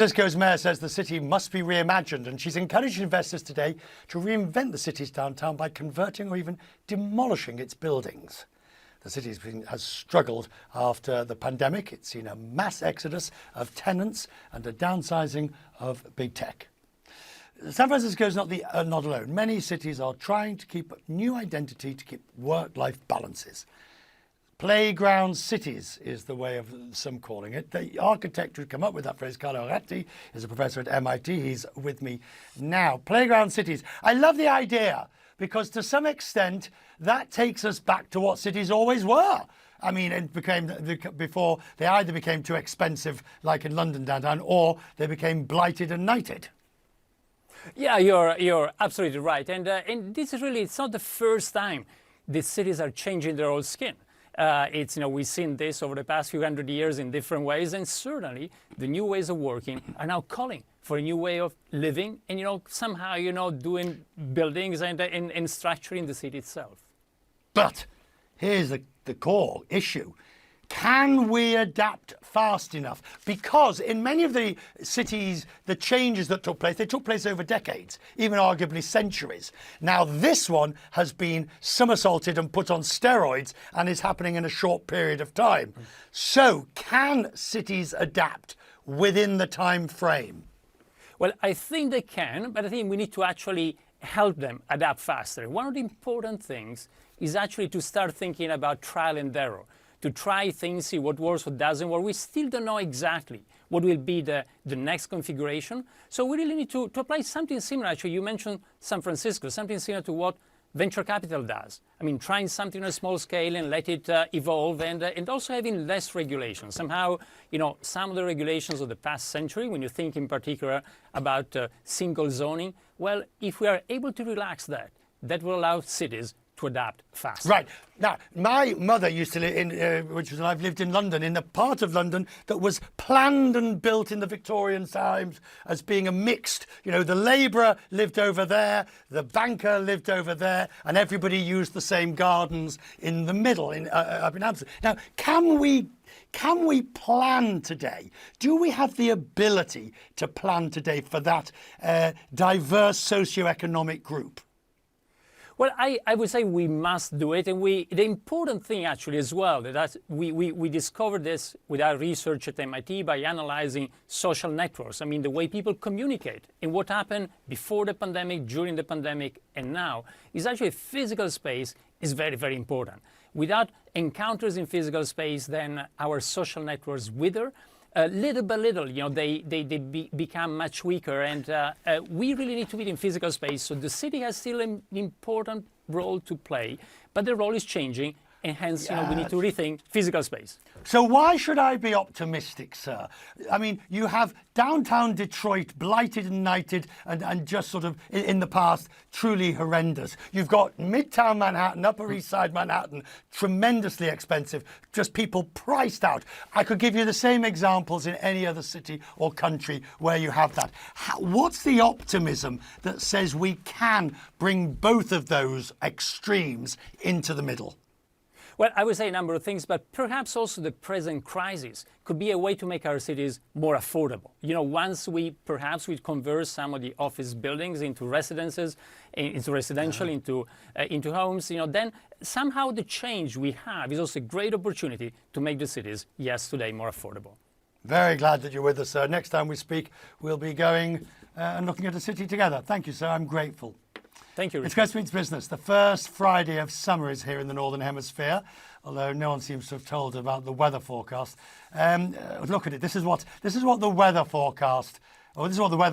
Francisco's mayor says the city must be reimagined, and she's encouraged investors today to reinvent the city's downtown by converting or even demolishing its buildings. The city has struggled after the pandemic. It's seen a mass exodus of tenants and a downsizing of big tech. San Francisco is not alone. Many cities are trying to keep a new identity to keep work-life balances. Playground cities is the way of some calling it. The architect who come up with that phrase, Carlo Ratti, is a professor at MIT. He's with me now. Playground cities. I love the idea because to some extent that takes us back to what cities always were. I mean, it became before they either became too expensive, like in London downtown, or they became blighted and knighted. Yeah, you're absolutely right. And this is really, it's not the first time the cities are changing their old skin. We've seen this over the past few hundred years in different ways, and certainly the new ways of working are now calling for a new way of living and, somehow, doing buildings and structuring the city itself. But here's the core issue. Can we adapt fast enough? Because in many of the cities, the changes that took place, they took place over decades, even arguably centuries. Now, this one has been somersaulted and put on steroids and is happening in a short period of time. So can cities adapt within the time frame? Well, I think they can, but I think we need to actually help them adapt faster. One of the important things is actually to start thinking about trial and error, to try things, see what works, what doesn't work. We still don't know exactly what will be the next configuration. So we really need to apply something similar. Actually, you mentioned San Francisco, something similar to what venture capital does. I mean, trying something on a small scale and let it evolve, and also having less regulation. Somehow, some of the regulations of the past century, when you think in particular about single zoning, well, if we are able to relax that, that will allow cities to adapt fast. Right. Now, my mother used to live in, I've lived in London, in the part of London that was planned and built in the Victorian times as being a mixed, the labourer lived over there, the banker lived over there, and everybody used the same gardens in the middle up in Amsterdam. Now, can we plan today? Do we have the ability to plan today for that diverse socioeconomic group? Well, I would say we must do it, and the important thing actually as well, that we discovered this with our research at MIT by analyzing social networks. I mean, the way people communicate and what happened before the pandemic, during the pandemic, and now is actually physical space is very, very important. Without encounters in physical space, then our social networks wither. Little by little, they become much weaker, and we really need to be in physical space. So the city has still an important role to play, but the role is changing, and hence, we need to rethink physical space. So why should I be optimistic, sir? I mean, you have downtown Detroit blighted and knighted and just sort of, in the past, truly horrendous. You've got Midtown Manhattan, Upper East Side Manhattan, tremendously expensive, just people priced out. I could give you the same examples in any other city or country where you have that. What's the optimism that says we can bring both of those extremes into the middle? Well, I would say a number of things, but perhaps also the present crisis could be a way to make our cities more affordable. Once we convert some of the office buildings into residences, into residential, into homes, then somehow the change we have is also a great opportunity to make the cities, yes, today more affordable. Very glad that you're with us, sir. Next time we speak, we'll be going and looking at a city together. Thank you, sir. I'm grateful. Thank you, Richard. It's Great Meets Business. The first Friday of summer is here in the Northern Hemisphere, although no one seems to have told about the weather forecast. Look at it. This is what the weather forecast, or this is what the weather